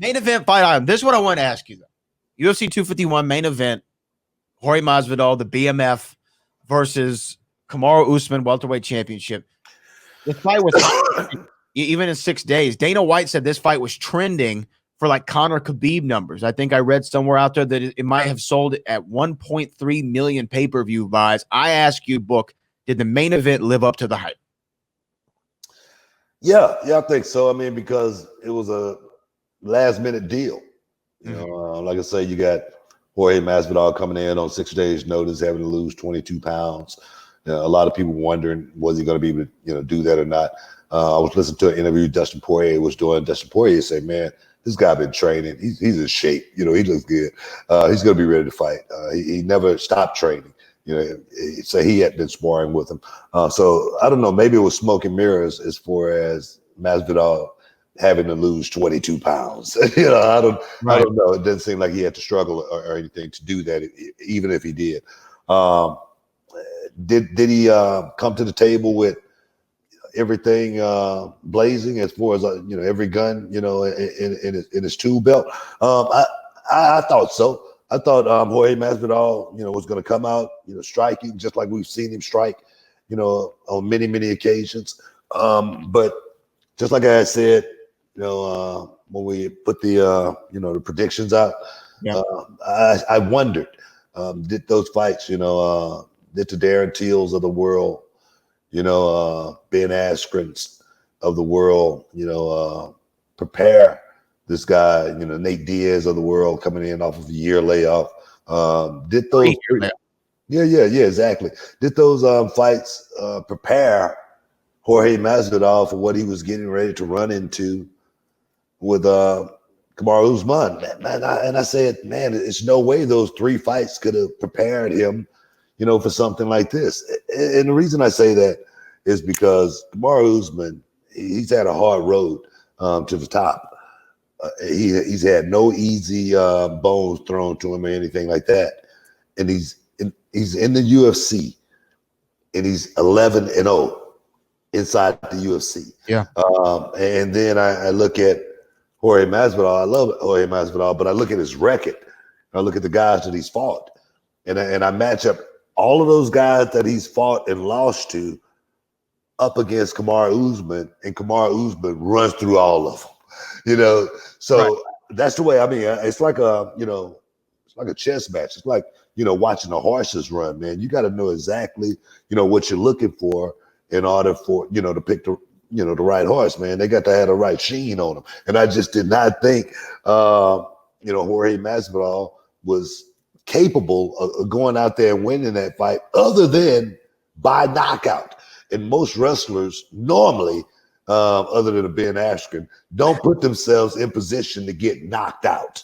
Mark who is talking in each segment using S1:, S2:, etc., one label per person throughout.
S1: Main event fight item. This is what I want to ask you, though. UFC 251 main event, Jorge Masvidal, the BMF versus Kamaru Usman welterweight championship. This fight was even in 6 days. Dana White said this fight was trending for like Conor Khabib numbers. I think I read somewhere out there that it might have sold at 1.3 million pay-per-view buys. I ask you, Book, did the main event live up to the hype?
S2: Yeah, I think so. I mean, because it was a last-minute deal. You know, like I say, you got Jorge Masvidal coming in on 6 days' notice, having to lose 22 pounds. A lot of people wondering, was he going to be able to, do that or not? I was listening to an interview Dustin Poirier was doing. Dustin Poirier said, man, this guy been training. He's in shape. He looks good. He's going to be ready to fight. He never stopped training. So he had been sparring with him. So I don't know. Maybe it was smoke and mirrors as far as Masvidal having to lose 22 pounds. I don't know. It doesn't seem like he had to struggle or anything to do that, even if he did. Did he come to the table with everything blazing as far as every gun in his tool belt? I thought so. I thought Jorge Masvidal was going to come out striking just like we've seen him strike on many occasions. But just like I had said, when we put the the predictions out, I wondered, did those fights, did the Darren Teals of the world, Ben Askrens of the world, prepare this guy, Nate Diaz of the world coming in off of a year layoff. Did those? Yeah, exactly. Did those fights prepare Jorge Masvidal for what he was getting ready to run into with Kamaru Usman? And I said, man, it's no way those 3 fights could have prepared him, for something like this. And the reason I say that is because Kamaru Usman, he's had a hard road to the top. He's had no easy bones thrown to him or anything like that. And he's in the UFC, and he's 11-0 inside the UFC. Yeah. And then I look at Jorge Masvidal. I love Jorge Masvidal, but I look at his record. I look at the guys that he's fought, and I match up all of those guys that he's fought and lost to up against Kamaru Usman, and Kamaru Usman runs through all of them. So that's the way. I mean, it's like it's like a chess match. It's like watching the horses run. Man, you got to know exactly what you're looking for in order for to pick the the right horse. Man, they got to have the right sheen on them. And I just did not think Jorge Masvidal was capable of going out there and winning that fight, other than by knockout. And most wrestlers normally, other than a Ben Askren, don't put themselves in position to get knocked out.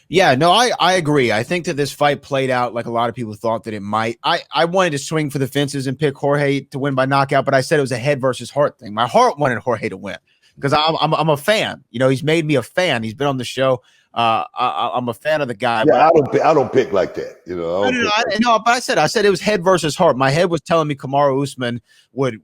S1: Yeah, no, I agree. I think that this fight played out like a lot of people thought that it might. I wanted to swing for the fences and pick Jorge to win by knockout, but I said it was a head versus heart thing. My heart wanted Jorge to win because I'm a fan. He's made me a fan. He's been on the show. I'm a fan of the guy.
S2: Yeah, I don't pick like that.
S1: No, but I said it was head versus heart. My head was telling me Kamaru Usman would.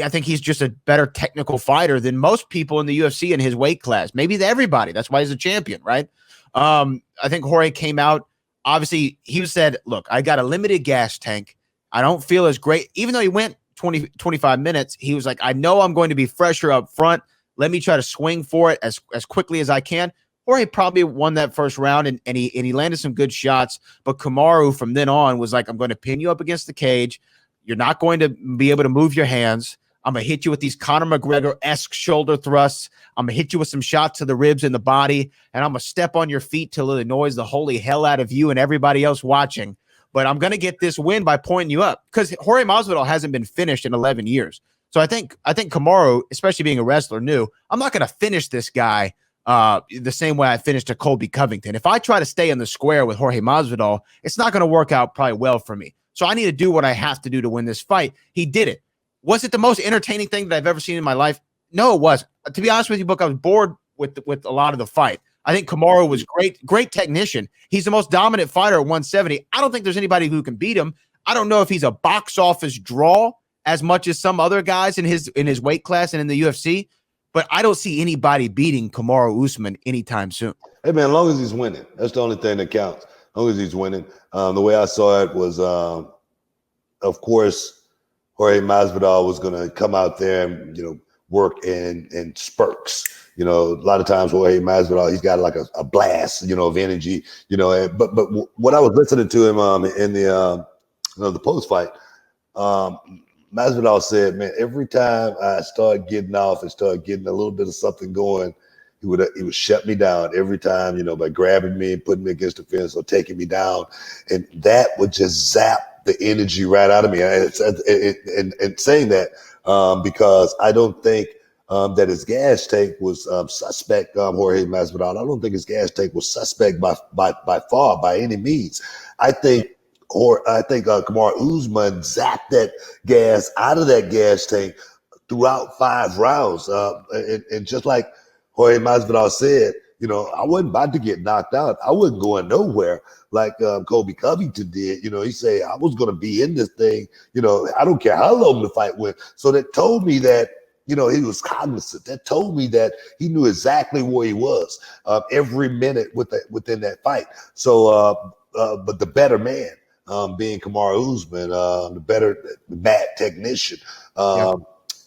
S1: I think he's just a better technical fighter than most people in the UFC in his weight class. Maybe everybody. That's why he's a champion, right? I think Jorge came out. Obviously, he said, look, I got a limited gas tank. I don't feel as great. Even though he went 25 minutes, he was like, I know I'm going to be fresher up front. Let me try to swing for it as quickly as I can. Jorge probably won that first round, and he landed some good shots. But Kamaru from then on was like, I'm going to pin you up against the cage. You're not going to be able to move your hands. I'm going to hit you with these Conor McGregor-esque shoulder thrusts. I'm going to hit you with some shots to the ribs and the body, and I'm going to step on your feet till it annoys the holy hell out of you and everybody else watching. But I'm going to get this win by pointing you up, because Jorge Masvidal hasn't been finished in 11 years. So I think Kamaru, especially being a wrestler, knew I'm not going to finish this guy the same way I finished a Colby Covington. If I try to stay in the square with Jorge Masvidal, it's not going to work out probably well for me. So I need to do what I have to do to win this fight. He did it. Was it the most entertaining thing that I've ever seen in my life? No, it wasn't. To be honest with you, Book, I was bored with a lot of the fight. I think Kamaru was great technician. He's the most dominant fighter at 170. I don't think there's anybody who can beat him. I don't know if he's a box office draw as much as some other guys in his weight class and in the UFC. but I don't see anybody beating Kamaru Usman anytime soon.
S2: Hey, man, as long as he's winning, that's the only thing that counts. As long as he's winning. The way I saw it was, of course, Jorge Masvidal was going to come out there and, work in spurts. A lot of times Jorge Masvidal, he's got like a blast, of energy, but what I was listening to him in the post fight, Masvidal said, man, every time I start getting off and start getting a little bit of something going, he would shut me down every time, by grabbing me and putting me against the fence or taking me down. And that would just zap the energy right out of me. And saying that because I don't think that his gas tank was suspect, Jorge Masvidal. I don't think his gas tank was suspect by far, by any means. I think Kamaru Usman zapped that gas out of that gas tank throughout 5 rounds. And just like Jorge Masvidal said, I wasn't about to get knocked out. I wasn't going nowhere like Colby Covington did. He said, I was going to be in this thing. I don't care how long the fight went. So that told me that, he was cognizant. That told me that he knew exactly where he was every minute within that fight. So, but the better man, being Kamaru Usman, the better mat technician,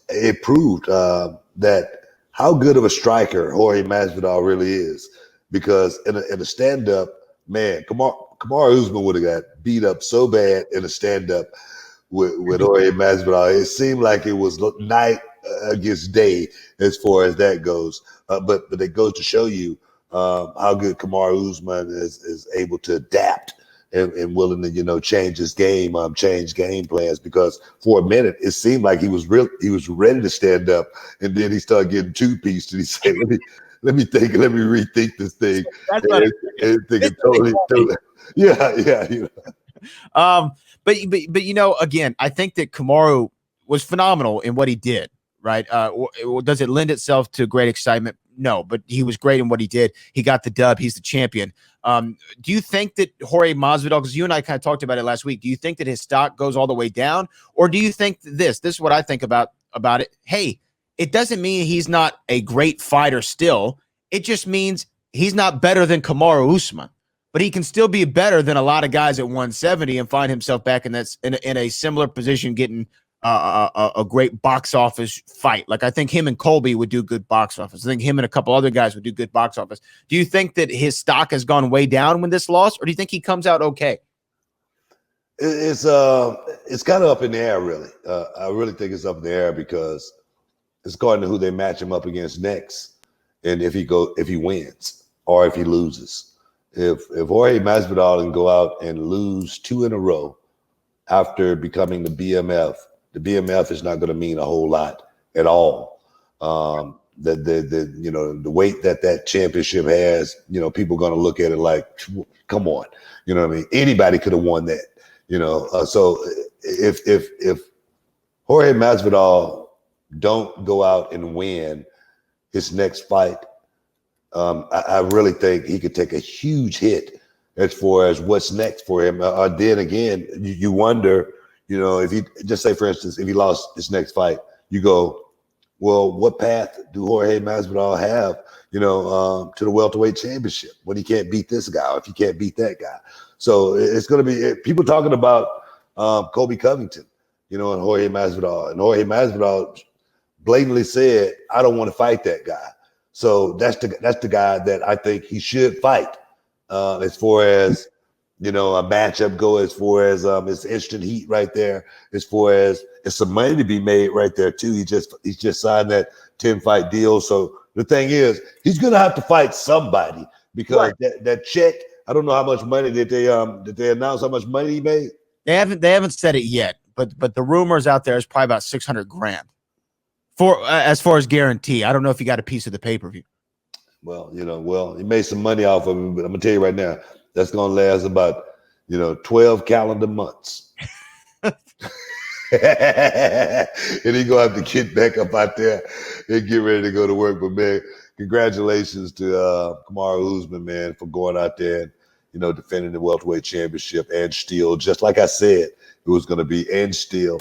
S2: it proved that how good of a striker Jorge Masvidal really is. Because in a stand-up, man, Kamaru Usman would have got beat up so bad in a stand-up with Jorge Masvidal. It seemed like it was night against day as far as that goes. But it goes to show you how good Kamaru Usman is able to adapt and willing to, change his game, change game plans, because for a minute it seemed like he was ready to stand up, and then he started getting two-pieced and he said, let me rethink this thing.
S1: That's
S2: totally. Yeah.
S1: But again, I think that Kamaru was phenomenal in what he did, right? Does it lend itself to great excitement? No, but he was great in what he did. He got the dub. He's the champion. Do you think that Jorge Masvidal, because you and I kind of talked about it last week, do you think that his stock goes all the way down? Or do you think this is what I think about it. Hey, it doesn't mean he's not a great fighter still. It just means he's not better than Kamaru Usman, but he can still be better than a lot of guys at 170 and find himself back in a similar position, getting a great box office fight. Like I think him and Colby would do good box office. I think him and a couple other guys would do good box office. Do you think that his stock has gone way down with this loss, or do you think he comes out okay?
S2: It's kind of up in the air, really. I really think it's up in the air because it's according to who they match him up against next, and if he wins or if he loses. If Jorge Masvidal can go out and lose 2 in a row after becoming the BMF is not going to mean a whole lot at all. The weight that championship has, people are going to look at it like, come on, what I mean? Anybody could have won that, So if Jorge Masvidal don't go out and win his next fight, I really think he could take a huge hit as far as what's next for him. Then again, you wonder, if he just say, for instance, if he lost his next fight, you go, well, what path do Jorge Masvidal have, to the welterweight championship when he can't beat this guy, or if he can't beat that guy? So it's going to be people talking about Colby Covington, and Jorge Masvidal. And Jorge Masvidal blatantly said, I don't want to fight that guy. So that's the guy that I think he should fight. As far as a matchup go, as far as it's instant heat right there, as far as it's some money to be made right there too. He's just signed that 10-fight deal. So the thing is, he's gonna have to fight somebody, because that check, I don't know how much money did they announce how much money he made?
S1: They haven't said it yet, but the rumors out there is probably about $600,000 for as far as guarantee. I don't know if he got a piece of the pay-per-view.
S2: Well, he made some money off of him, but I'm gonna tell you right now, that's gonna last about 12 calendar months. And he's gonna have to get back up out there and get ready to go to work. But man, congratulations to Kamaru Usman, man, for going out there and defending the welterweight championship and still, just like I said, it was gonna be and still.